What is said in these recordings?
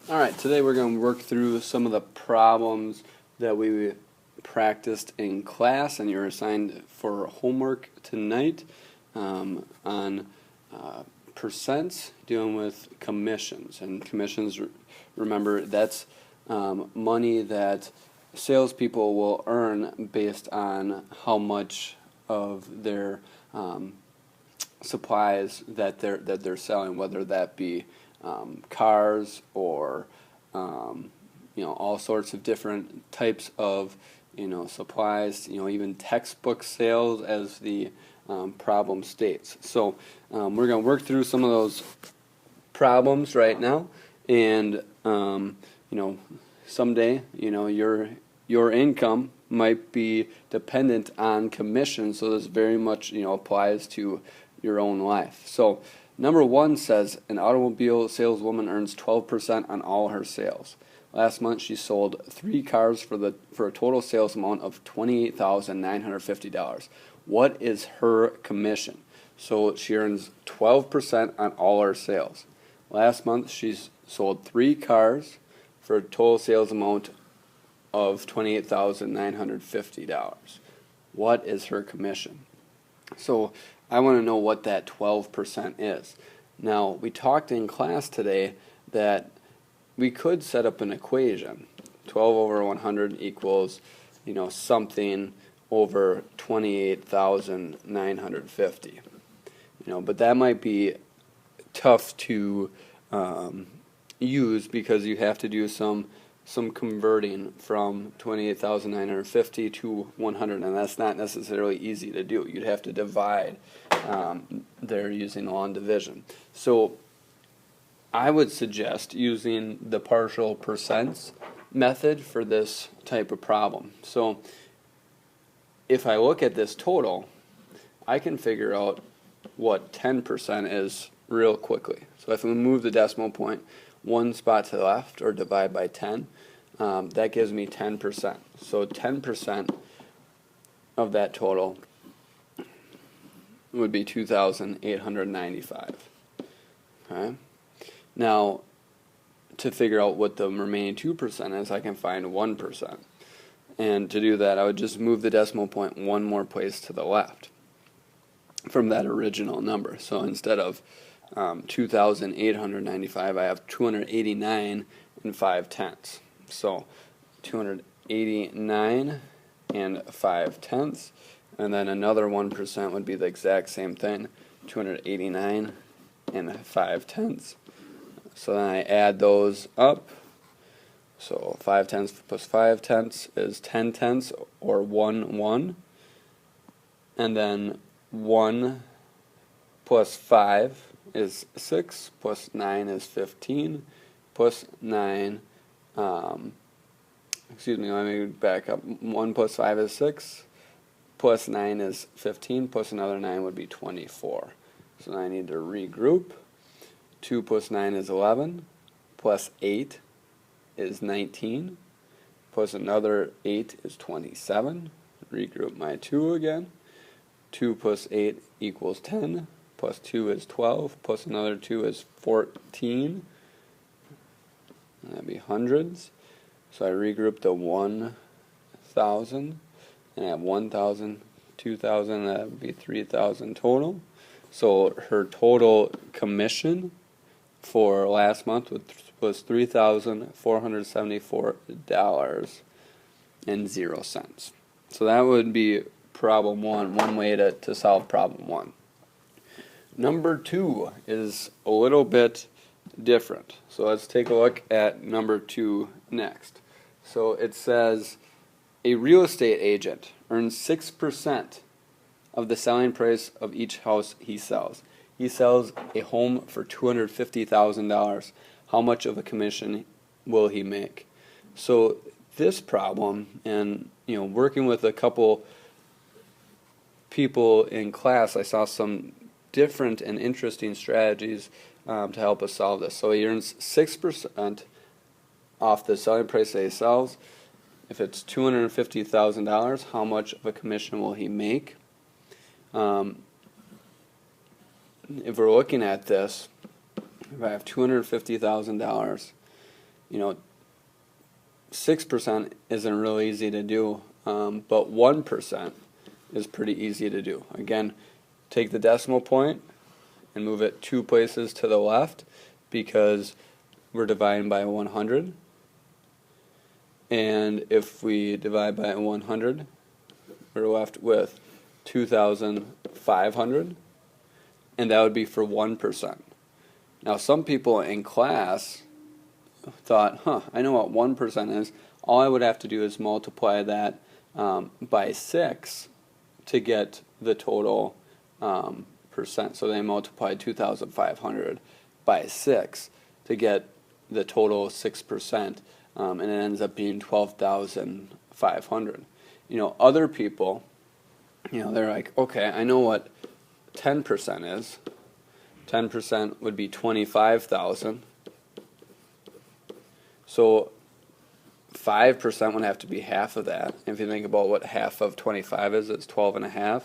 Alright, today we're going to work through some of the problems that we practiced in class and you're assigned for homework tonight on percents dealing with commissions. And commissions, remember, that's money that salespeople will earn based on how much of their supplies that they're selling, whether that be cars or all sorts of different types of supplies, even textbook sales, as the problem states. So we're going to work through some of those problems right now, and someday your income might be dependent on commission, so this very much applies to your own life. So number one says an automobile saleswoman earns 12% on all her sales. Last month she sold 3 cars for a total sales amount of $28,950. What is her commission? So she earns 12% on all her sales. Last month she's sold 3 cars for a total sales amount of $28,950. What is her commission? So I want to know what that 12% is. Now, we talked in class today that we could set up an equation. 12 over 100 equals, something over 28,950. But that might be tough to use because you have to do some converting from 28,950 to 100, and that's not necessarily easy to do. You'd have to divide. They're using long division. So I would suggest using the partial percents method for this type of problem. So if I look at this total, I can figure out what 10% is real quickly. So if we move the decimal point one spot to the left or divide by 10, that gives me 10%. So 10% of that total would be 2,895. Okay. Now, to figure out what the remaining 2% is, I can find 1%. And to do that, I would just move the decimal point one more place to the left from that original number. So instead of 2,895, I have 289 and 5/10. So 289 and 5/10, and then another 1% would be the exact same thing, 289 and 5/10. So then I add those up. So 5/10 plus 5/10 is 10/10, or 1/1. And then 1 plus 5 is 6, plus 9 is 15, plus 9, let me back up. 1 plus 5 is 6, plus 9 is 15, plus another 9 would be 24. So now I need to regroup. 2 plus 9 is 11, plus 8 is 19, plus another 8 is 27. Regroup my 2 again. 2 plus 8 equals 10, plus 2 is 12, plus another 2 is 14. And that'd be hundreds. So I regroup the 1,000, and I have 1,000, 2,000, that would be 3,000 total. So her total commission for last month was $3,474.00. So that would be problem one way to solve problem one. Number two is a little bit different. So let's take a look at number 2 next. So it says a real estate agent earns 6% of the selling price of each house he sells. He sells a home for $250,000. How much of a commission will he make? So this problem, and working with a couple people in class, I saw some different and interesting strategies to help us solve this. So he earns 6% off the selling price that he sells. If it's $250,000, how much of a commission will he make? If we're looking at this, if I have $250,000 6% isn't really easy to do, but 1% is pretty easy to do. Again, take the decimal point and move it 2 places to the left because we're dividing by 100. And if we divide by 100, we're left with 2,500, and that would be for 1%. Now, some people in class thought, I know what 1% is. All I would have to do is multiply that by 6 to get the total percent. So they multiplied 2,500 by 6 to get the total 6%, and it ends up being 12,500. Other people, they're like, okay, I know what 10% is. 10% would be 25,000. So 5% would have to be half of that. If you think about what half of 25 is, it's 12.5.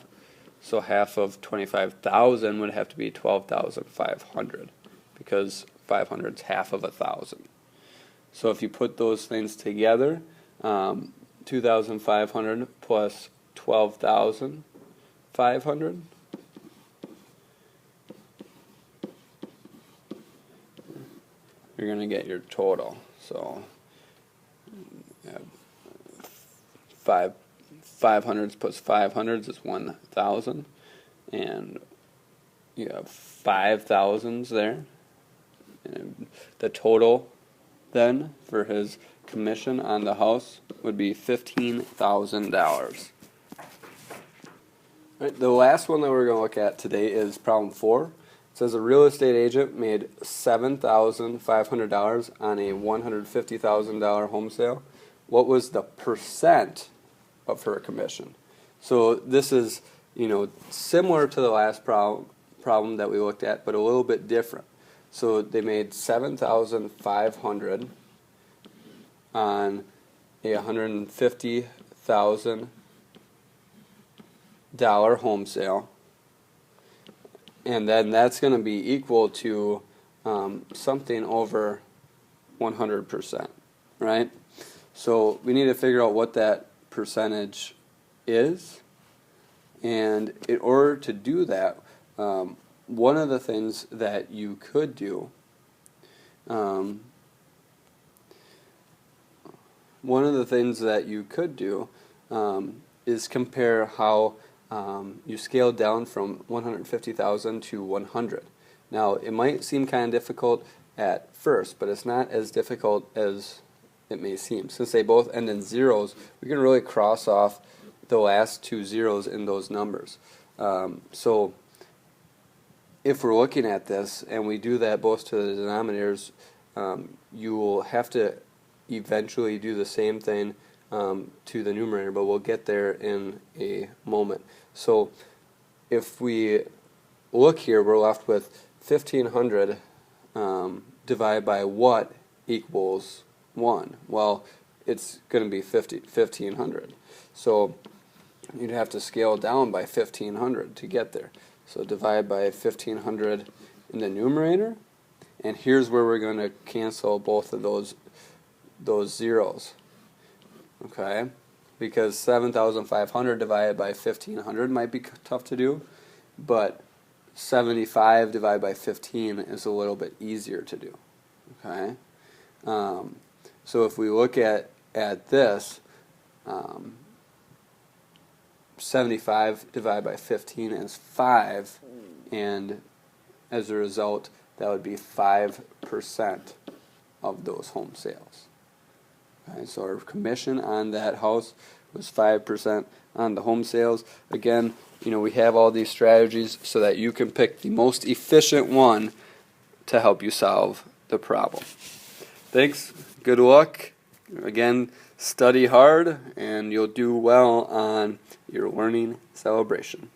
So half of 25,000 would have to be 12,500 because 500 is half of 1,000. So if you put those things together, 2,500 plus 12,500, you're going to get your total. So 500s plus 500s is 1,000, and you have 5,000s there. And the total then for his commission on the house would be $15,000. Right, the last one that we're going to look at today is problem 4. It says a real estate agent made $7,500 on a $150,000 home sale. What was the percent of her commission? So this is, similar to the last problem that we looked at, but a little bit different. So they made $7,500 on a $150,000 home sale, and then that's going to be equal to something over 100%, right? So we need to figure out what that percentage is, and in order to do that, one of the things that you could do, is compare how you scale down from 150,000 to 100. Now, it might seem kind of difficult at first, but it's not as difficult as it may seem. Since they both end in zeros, we can really cross off the last 2 zeros in those numbers. So if we're looking at this and we do that both to the denominators, you will have to eventually do the same thing to the numerator, but we'll get there in a moment. So if we look here, we're left with 1,500 divided by what equals 1? Well, it's going to be 1,500. So you'd have to scale down by 1,500 to get there. So divide by 1,500 in the numerator, and here's where we're going to cancel both of those zeros. Okay, because 7,500 divided by 1,500 might be tough to do, but 75 divided by 15 is a little bit easier to do. Okay, so if we look at this, 75 divided by 15 is 5, and as a result, that would be 5% of those home sales. Okay, so our commission on that house was 5% on the home sales. Again, we have all these strategies so that you can pick the most efficient one to help you solve the problem. Thanks. Good luck. Again, study hard, and you'll do well on your learning celebration.